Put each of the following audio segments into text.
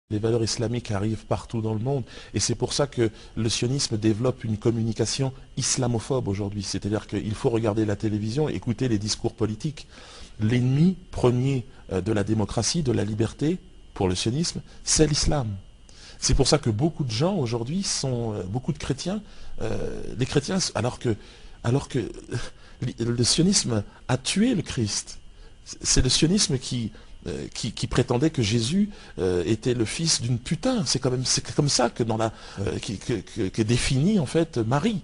Les valeurs islamiques arrivent partout dans le monde et c'est pour ça que le sionisme développe une communication islamophobe aujourd'hui. C'est-à-dire qu'il faut regarder la télévision, écouter les discours politiques. L'ennemi premier de la démocratie, de la liberté, pour le sionisme, c'est l'islam. C'est pour ça que beaucoup de gens aujourd'hui sont, beaucoup de chrétiens, les chrétiens, alors que le sionisme a tué le Christ. C'est le sionisme qui prétendait que Jésus était le fils d'une putain. C'est comme ça que dans que définit en fait Marie.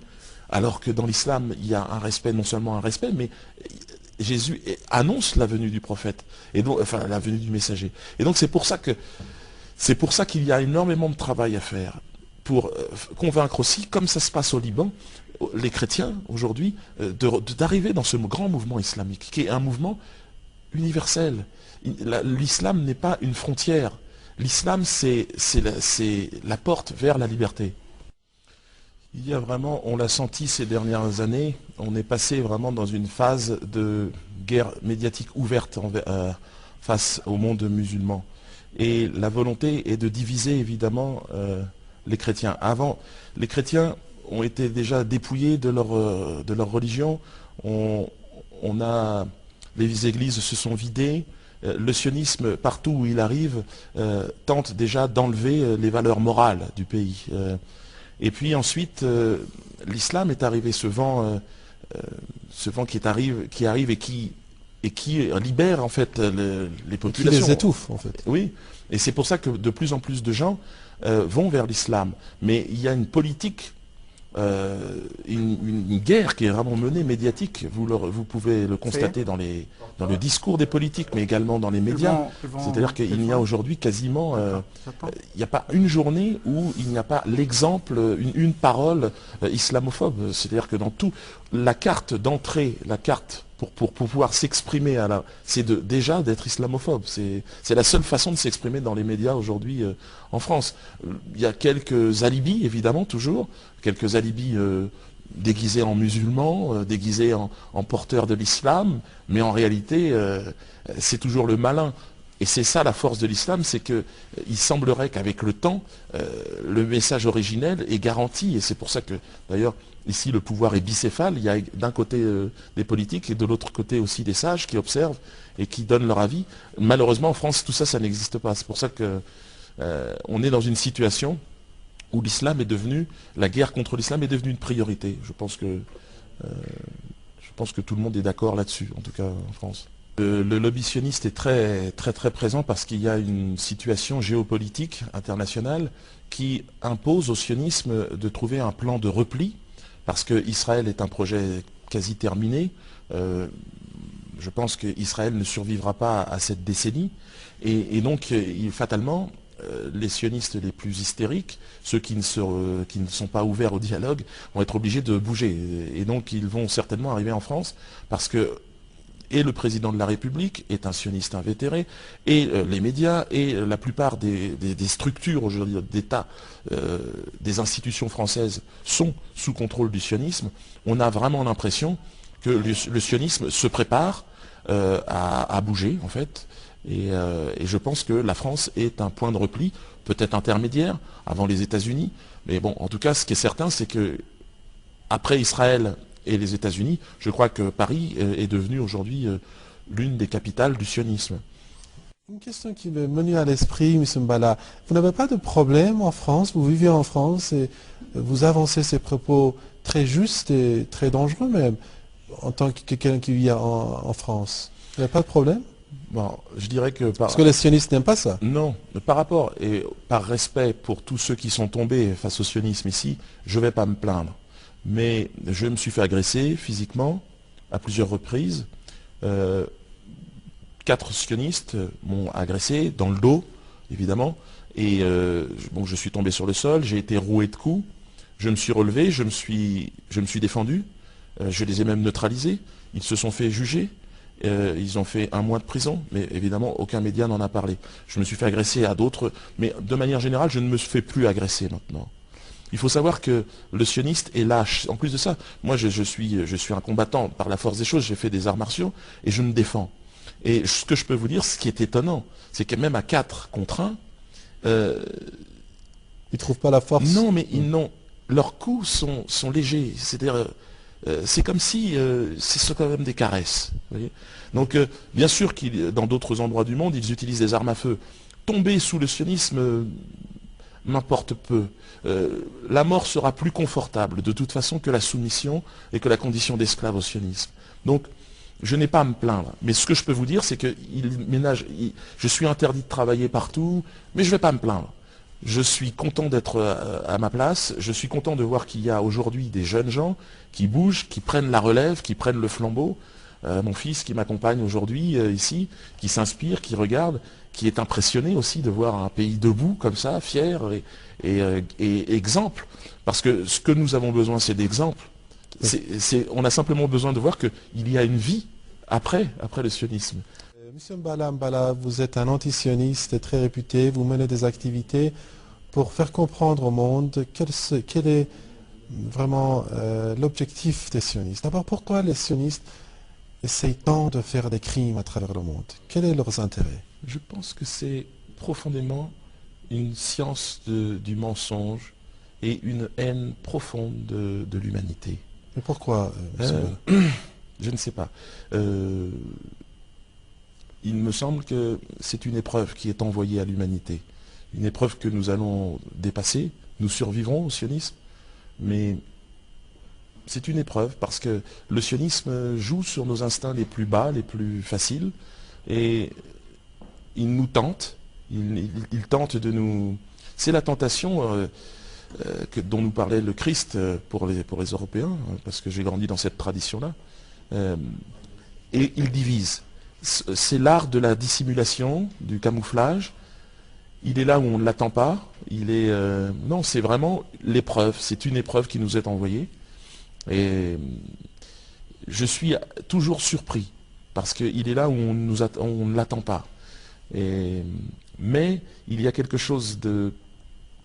Alors que dans l'islam, il y a un respect, non seulement un respect, mais Jésus annonce la venue du prophète, et donc, enfin la venue du messager. Et donc c'est pour ça qu'il y a énormément de travail à faire pour convaincre aussi, comme ça se passe au Liban, les chrétiens aujourd'hui, d'arriver dans ce grand mouvement islamique, qui est un mouvement universel. L'islam n'est pas une frontière. L'islam, c'est la porte vers la liberté. Il y a vraiment, on l'a senti ces dernières années, on est passé vraiment dans une phase de guerre médiatique ouverte face au monde musulman. Et la volonté est de diviser évidemment les chrétiens. Avant, les chrétiens ont été déjà dépouillés de leur religion. Les églises se sont vidées. Le sionisme, partout où il arrive, tente déjà d'enlever les valeurs morales du pays. Et puis ensuite, l'islam est arrivé, ce vent qui arrive et qui libère en fait les populations. Qui les étouffe en fait. Oui, et c'est pour ça que de plus en plus de gens vont vers l'islam. Mais il y a une politique, une guerre qui est vraiment menée médiatique. Vous pouvez le constater dans le discours des politiques, mais également dans les médias. C'est-à-dire qu'il n'y a aujourd'hui quasiment, il n'y a pas une journée où il n'y a pas l'exemple, une parole islamophobe. C'est-à-dire que dans tout, la carte d'entrée, la carte pour pouvoir s'exprimer, c'est déjà d'être islamophobe. C'est la seule façon de s'exprimer dans les médias aujourd'hui en France. Il y a quelques alibis, évidemment, toujours, quelques alibis déguisés en musulmans, déguisés en porteurs de l'islam, mais en réalité, c'est toujours le malin. Et c'est ça la force de l'islam, c'est qu'il semblerait qu'avec le temps, le message originel est garanti. Et c'est pour ça que, d'ailleurs, ici le pouvoir est bicéphale. Il y a d'un côté des politiques et de l'autre côté aussi des sages qui observent et qui donnent leur avis. Malheureusement, en France, tout ça, ça n'existe pas. C'est pour ça que on est dans une situation où l'islam est devenu, la guerre contre l'islam est devenue une priorité. Je pense que tout le monde est d'accord là-dessus, en tout cas en France. Le lobby sioniste est très présent parce qu'il y a une situation géopolitique internationale qui impose au sionisme de trouver un plan de repli, parce que Israël est un projet quasi terminé. Je pense qu'Israël ne survivra pas à cette décennie, et donc fatalement, les sionistes les plus hystériques, ceux qui ne sont pas ouverts au dialogue, vont être obligés de bouger. Et donc ils vont certainement arriver en France, parce que et le président de la République est un sioniste invétéré, et les médias, et la plupart des structures aujourd'hui d'État, des institutions françaises sont sous contrôle du sionisme. On a vraiment l'impression que le sionisme se prépare à bouger, en fait. Et je pense que la France est un point de repli, peut-être intermédiaire, avant les États-Unis. Mais bon, en tout cas, ce qui est certain, c'est que après Israël et les États-Unis, je crois que Paris est devenu aujourd'hui l'une des capitales du sionisme. Une question qui m'est venue à l'esprit, M. Mbala. Vous n'avez pas de problème en France, vous vivez en France et vous avancez ces propos très justes et très dangereux même, en tant que quelqu'un qui vit en France. Vous n'avez pas de problème? Bon, je dirais que parce que les sionistes n'aiment pas ça. Non, par rapport et par respect pour tous ceux qui sont tombés face au sionisme ici, je ne vais pas me plaindre. Mais je me suis fait agresser physiquement à plusieurs reprises. 4 sionistes m'ont agressé dans le dos, évidemment. Et bon, je suis tombé sur le sol, j'ai été roué de coups. Je me suis relevé, je me suis défendu. Je les ai même neutralisés. Ils se sont fait juger. Ils ont fait 1 mois de prison, mais évidemment, aucun média n'en a parlé. Je me suis fait agresser à d'autres, mais de manière générale, je ne me fais plus agresser maintenant. Il faut savoir que le sioniste est lâche. En plus de ça, moi je suis un combattant par la force des choses, j'ai fait des arts martiaux et je me défends. Et ce que je peux vous dire, ce qui est étonnant, c'est que même à 4 contre 1, Ils ne trouvent pas la force. Non, mais leurs coups sont légers. C'est-à-dire, c'est comme si c'est quand même des caresses. Vous voyez. Donc, bien sûr que dans d'autres endroits du monde, ils utilisent des armes à feu. Tomber sous le sionisme m'importe peu. La mort sera plus confortable de toute façon que la soumission et que la condition d'esclave au sionisme. Donc, je n'ai pas à me plaindre. Mais ce que je peux vous dire, c'est que je suis interdit de travailler partout, mais je ne vais pas me plaindre. Je suis content d'être à ma place. Je suis content de voir qu'il y a aujourd'hui des jeunes gens qui bougent, qui prennent la relève, qui prennent le flambeau. Mon fils qui m'accompagne aujourd'hui ici, qui s'inspire, qui regarde, qui est impressionné aussi de voir un pays debout comme ça, fier et exemple. Parce que ce que nous avons besoin, c'est d'exemples. On a simplement besoin de voir qu'il y a une vie après le sionisme. Monsieur Mbala, vous êtes un antisioniste très réputé, vous menez des activités pour faire comprendre au monde quel est vraiment l'objectif des sionistes. D'abord, pourquoi les sionistes essayent tant de faire des crimes à travers le monde? Quel est leur intérêt? Je pense que c'est profondément une science du mensonge et une haine profonde de l'humanité. Mais pourquoi Je ne sais pas. Il me semble que c'est une épreuve qui est envoyée à l'humanité. Une épreuve que nous allons dépasser. Nous survivrons au sionisme. Mais c'est une épreuve parce que le sionisme joue sur nos instincts les plus bas, les plus faciles. Et il nous tente. Il tente de nous... C'est la tentation dont nous parlait le Christ pour les Européens, parce que j'ai grandi dans cette tradition-là. Et il divise. C'est l'art de la dissimulation, du camouflage. Il est là où on ne l'attend pas. Non, c'est vraiment l'épreuve. C'est une épreuve qui nous est envoyée. Et je suis toujours surpris, parce qu'il est là où on ne l'attend pas. Mais il y a quelque chose de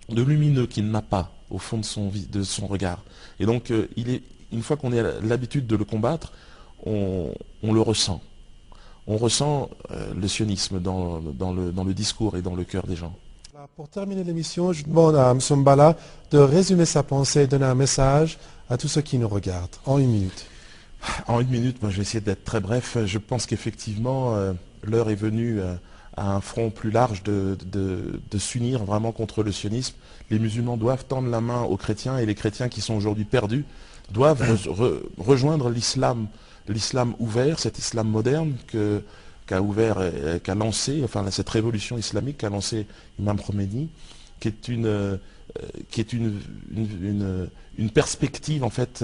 lumineux qu'il n'a pas au fond de son regard. Et donc, une fois qu'on a l'habitude de le combattre, on le ressent. On ressent le sionisme dans le discours et dans le cœur des gens. Pour terminer l'émission, je demande à M. Mbala de résumer sa pensée et donner un message à tous ceux qui nous regardent, en 1 minute. En 1 minute, moi je vais essayer d'être très bref. Je pense qu'effectivement, l'heure est venue à un front plus large de s'unir vraiment contre le sionisme. Les musulmans doivent tendre la main aux chrétiens, et les chrétiens qui sont aujourd'hui perdus doivent rejoindre l'islam ouvert, cet islam moderne qu'a lancé, enfin cette révolution islamique qu'a lancé Imam Khomeini, qui est une perspective en fait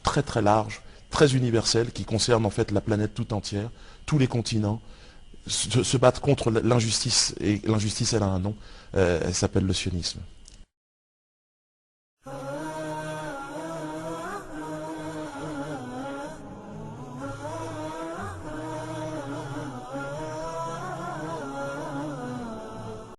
très très large, très universelle, qui concerne en fait la planète tout entière, tous les continents, se battre contre l'injustice, et l'injustice elle a un nom, elle s'appelle le sionisme.